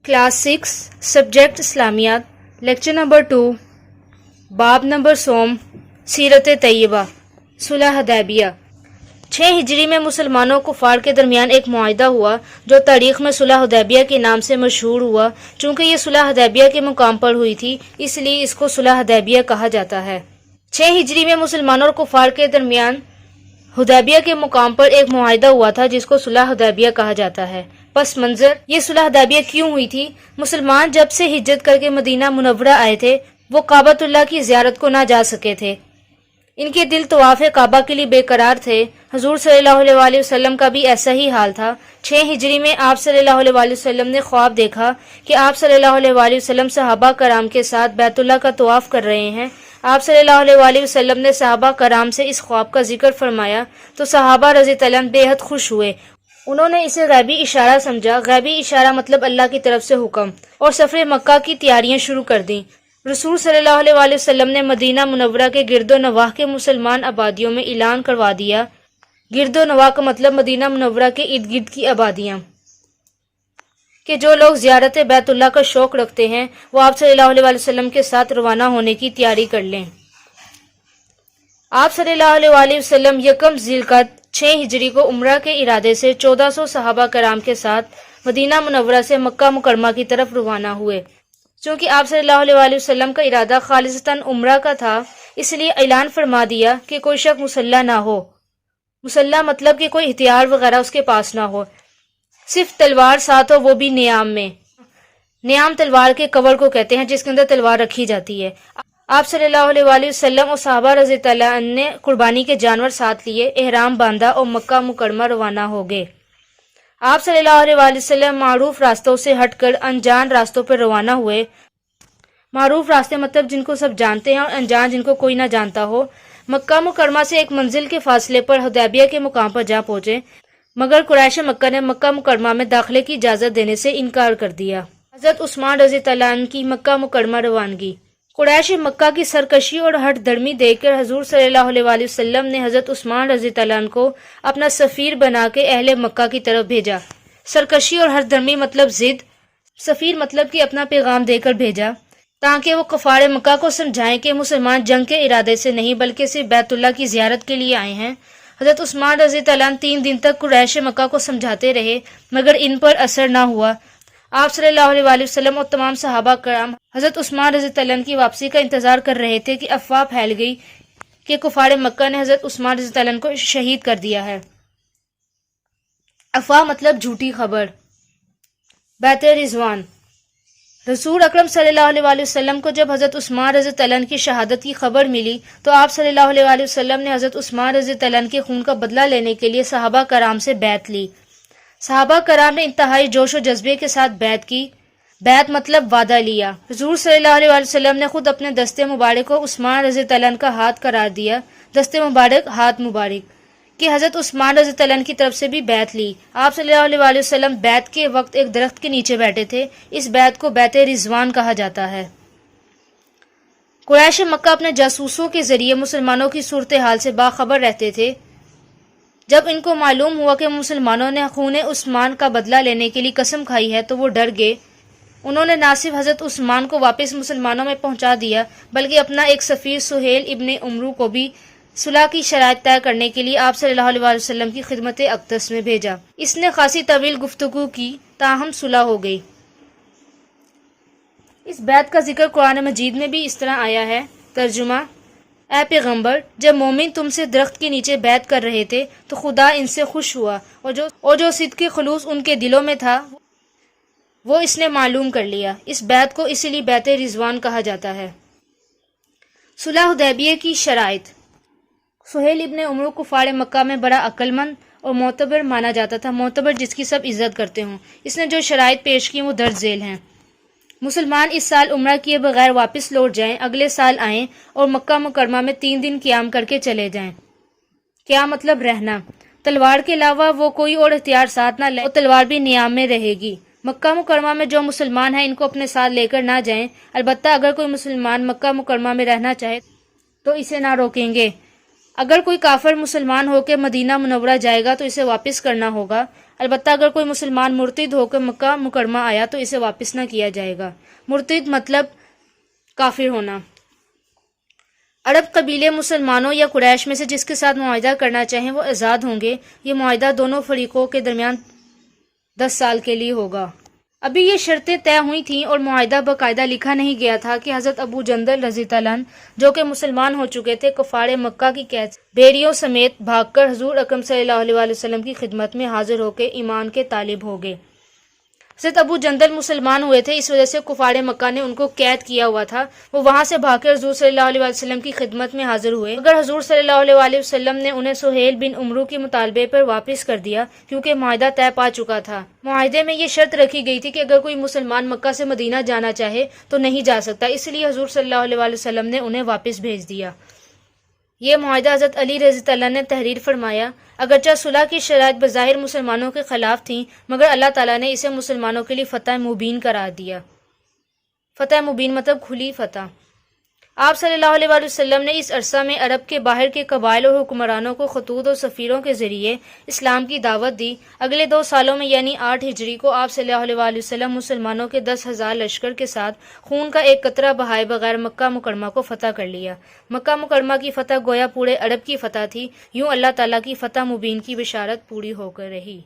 Class 6 subject इस्लामियात lecture number 2 बाब number सोम सीरत तैयबा सुलह हुदैबिया। 6 हिजरी में मुसलमानों कुफार के दरमियान एक मुआहिदा हुआ जो तारीख में सुलह हुदैबिया के नाम से मशहूर हुआ। चूँकि ये सुलह हुदैबिया के मुकाम पर हुई थी इसलिए इसको सुलह हुदैबिया कहा जाता है। 6 हिजरी में मुसलमानों और कुफार के दरमियान हुदैबिया के मुकाम पर एक मुआहिदा हुआ था जिसको सुलह हुदैबिया कहा जाता है। पस मंजर ये सुलह हुदैबिया क्यों हुई थी? मुसलमान जब से हिज्रत करके मदीना मुनव्वरा आए थे वो काबतुल्लाह की ज़ियारत को ना जा सके थे। इनके दिल तवाफ़े काबा के लिए बेकरार थे। हुजूर सल्लल्लाहु अलैहि वसल्लम का भी ऐसा ही हाल था। 6 हिजरी में आप सल्लल्लाहु अलैहि वसल्लम ने ख्वाब देखा कि आप सल्लल्लाहु अलैहि वसल्लम सहाबा कराम के साथ बैतुल्लाह का तवाफ़ कर रहे हैं। आप सल्लल्लाहु अलैहि वसल्लम ने सहाबा कराम से इस ख्वाब का जिक्र फरमाया तो सहाबा रज़ी अल्लाह अन्हुम बेहद खुश हुए। उन्होंने इसे गैबी इशारा समझा। गैबी इशारा मतलब अल्लाह की तरफ से हुक्म, और सफ़र मक्का की तैयारियां शुरू कर दी। रसूल सल्लल्लाहु अलैहि वसल्लम ने मदीना मुनव्वरा के गिरदो नवाह के मुसलमान आबादियों में ऐलान करवा दिया। गिरदो नवाह का मतलब मदीना मुनव्वरा के इर्द गिर्द की आबादियाँ, कि जो लोग ज़ियारत बैतुल्लाह का शौक़ रखते हैं वो आप सल्लल्लाहु अलैहि वसल्लम के साथ रवाना होने की तैयारी कर लें। आप सल्लल्लाहु अलैहि वसल्लम यकम ज़िलक़द 6 हिजरी को उम्रा के इरादे से 1400 सहाबा कराम के साथ मदीना मुनव्वरा से मक्का मुकरमा की तरफ रवाना हुए। चूँकि आप सल्लल्लाहु अलैहि वसल्लम का इरादा खालिसतन उम्रा का था इसलिए ऐलान फरमा दिया कि कोई शख्स मुसल्ला ना हो। मुसल्ला मतलब कि कोई हथियार वगैरह उसके पास ना हो, सिर्फ तलवार साथ हो, वो भी नियाम में। नियाम तलवार के कवर को कहते हैं जिसके अंदर तलवार रखी जाती है। आप सल्लल्लाहु अलैहि वसल्लम और सहाबा रज़ी अल्लाह अन्हुम ने कुर्बानी के जानवर साथ लिए, एहराम बांधा और मक्का मुकरमा रवाना हो गए। आप सल्लल्लाहु अलैहि वसल्लम मारूफ रास्तों से हटकर अनजान रास्तों पर रवाना हुए। मारूफ रास्ते मतलब जिनको सब जानते हैं, और अनजान जिनको कोई ना जानता हो। मक्का मुकरमा से एक मंजिल के फासले पर हुदैबिया के मुकाम पर जा पहुंचे, मगर कुरैश मक्का ने मक्का मुकरमा में दाखिले की इजाज़त देने से इनकार कर दिया। हज़रत उस्मान रज़ी अल्लाह अन्हु की मक्का मुकरमा रवानगी। कुरैश मक्का की सरकशी और हट धर्मी देखकर हुजूर सल्लल्लाहु अलैहि वसल्लम ने हज़रत उस्मान रज़ी अल्लाह अन्हु को अपना सफ़ीर बना के अहले मक्का की तरफ भेजा। सरकशी और हट धर्मी मतलब ज़िद, सफ़ीर मतलब कि अपना पैगाम देकर भेजा ताकि वो कुफार मक्का को समझाएं कि मुसलमान जंग के इरादे से नहीं बल्कि सिर्फ बैतुल्लाह की ज़ियारत के लिए आए हैं। हज़रत उस्मान रज़ी अल्लाह अन्हु 3 दिन तक कुरैश मक्का को समझाते रहे मगर इन पर असर ना हुआ। आप सल्लल्लाहु अलैहि वसल्लम और तमाम सहाबा कराम हज़रत उस्मान रज़ी अल्लाह अन्हु की वापसी का इंतज़ार कर रहे थे कि अफवाह फैल गई कि कुफार मक्का ने हज़रत उस्मान रज़ी अल्लाह अन्हु को शहीद कर दिया है। अफवाह मतलब झूठी खबर। बैत रिजवान। रसूल अकरम सल्लल्लाहु अलैहि वसल्लम को जब हज़रत उस्मान रज़ी अल्लाह अन्हु की शहादत की खबर मिली तो आप सल्लल्लाहु अलैहि वसल्लम ने हज़रत उस्मान रज़ी अल्लाह अन्हु के खून का बदला लेने के लिए सहाबा कराम से बैत ली। सहाबा कराम ने इंतहाई जोश और जज्बे के साथ बैत की। बैत मतलब वादा लिया। हुजूर सल्लल्लाहु अलैहि वसल्लम ने खुद अपने दस्ते मुबारक को उस्मान रज़ी अल्लाह अन्हु का हाथ करार दिया। दस्ते मुबारक, हाथ मुबारक कि हज़रत उस्मान रज़ी अल्लाह अन्हु की तरफ से भी बैत ली। आप सल्लल्लाहु अलैहि वसल्लम बैत के वक्त एक दरख्त के नीचे बैठे थे। इस बैत को बैत रिजवान कहा जाता है। कुरैश मक्का अपने जासूसों के जरिए मुसलमानों की सूरत हाल से बाखबर रहते थे। जब इनको मालूम हुआ कि मुसलमानों ने खून उस्मान का बदला लेने के लिए कसम खाई है तो वो डर गए। उन्होंने ना सिर्फ हज़रत उस्मान को वापस मुसलमानों में पहुंचा दिया बल्कि अपना एक सफ़ीर सुहेल इब्ने उमरू को भी सुलह की शराइत तय करने के लिए आप सल्लल्लाहु अलैहि वसल्लम की खिदमत अक़दस में भेजा। इसने खासी तवील गुफ्तगू की ताहम सुलह हो गई। इस बैत का जिक्र कुरान मजीद में भी इस तरह आया है। तर्जुमा: ऐ पैगंबर, जब मोमिन तुमसे दरख्त के नीचे बैत कर रहे थे तो खुदा इनसे खुश हुआ और जो सिद्क़ खुलूस उनके दिलों में था वो इसने मालूम कर लिया। इस बैत को इसीलिए बैत रिजवान कहा जाता है। सुलह हुदैबिया की शराइत। सुहेल इब्ने उमर कुफार मक्का में बड़ा अक्लमंद और मोतबर माना जाता था। मोतबर जिसकी सब इज्जत करते हों। इसने जो शराइत पेश की वो दर्ज झेल हैं। मुसलमान इस साल उम्रा किए बगैर वापस लौट जाएं, अगले साल आएं और मक्का मुकरमा में 3 दिन क़ियाम करके चले जाएं। क्या मतलब रहना। तलवार के अलावा वो कोई और हथियार साथ ना ले, तलवार भी नियाम में रहेगी। मक्का मुकरमा में जो मुसलमान हैं इनको अपने साथ लेकर ना जाएं। अलबत्ता अगर कोई मुसलमान मक्का मुकरमा में रहना चाहे तो इसे ना रोकेंगे। اگر کوئی کافر مسلمان ہو کے مدینہ منورہ جائے گا تو اسے واپس کرنا ہوگا، البتہ اگر کوئی مسلمان مرتد ہو کے مکہ مکرمہ آیا تو اسے واپس نہ کیا جائے گا۔ مرتد مطلب کافر ہونا۔ عرب قبیلے مسلمانوں یا قریش میں سے جس کے ساتھ معاہدہ کرنا چاہیں وہ آزاد ہوں گے۔ یہ معاہدہ دونوں فریقوں کے درمیان 10 سال کے لیے ہوگا۔ ابھی یہ شرطیں طے ہوئی تھیں اور معاہدہ باقاعدہ لکھا نہیں گیا تھا کہ حضرت ابو جندل رضی اللہ عنہ جو کہ مسلمان ہو چکے تھے، کفار مکہ کی قید سے بیڑیوں سمیت بھاگ کر حضور اکرم صلی اللہ علیہ وآلہ وسلم کی خدمت میں حاضر ہو کے ایمان کے طالب ہو گئے۔ حضرت ابو جندل مسلمان ہوئے تھے، اس وجہ سے کفار مکہ نے ان کو قید کیا ہوا تھا، وہ وہاں سے بھاگ کر حضور صلی اللہ علیہ وآلہ وسلم کی خدمت میں حاضر ہوئے، مگر حضور صلی اللہ علیہ وآلہ وسلم نے انہیں سہیل بن عمرو کے مطالبے پر واپس کر دیا کیونکہ معاہدہ طے پا چکا تھا۔ معاہدے میں یہ شرط رکھی گئی تھی کہ اگر کوئی مسلمان مکہ سے مدینہ جانا چاہے تو نہیں جا سکتا، اس لیے حضور صلی اللہ علیہ وآلہ وسلم نے انہیں واپس بھیج دیا۔ یہ معاہدہ حضرت علی رضی اللہ عنہ نے تحریر فرمایا۔ اگرچہ صلح کی شرائط بظاہر مسلمانوں کے خلاف تھیں، مگر اللہ تعالیٰ نے اسے مسلمانوں کے لیے فتح مبین قرار دیا۔ فتح مبین مطلب کھلی فتح۔ آپ صلی اللہ علیہ وآلہ وسلم نے اس عرصہ میں عرب کے باہر کے قبائل اور حکمرانوں کو خطوط اور سفیروں کے ذریعے اسلام کی دعوت دی۔ اگلے 2 سالوں میں یعنی 8 ہجری کو آپ صلی اللہ علیہ وآلہ وسلم مسلمانوں کے 10,000 لشکر کے ساتھ خون کا ایک قطرہ بہائے بغیر مکہ مکرمہ کو فتح کر لیا۔ مکہ مکرمہ کی فتح گویا پورے عرب کی فتح تھی، یوں اللہ تعالیٰ کی فتح مبین کی بشارت پوری ہو کر رہی۔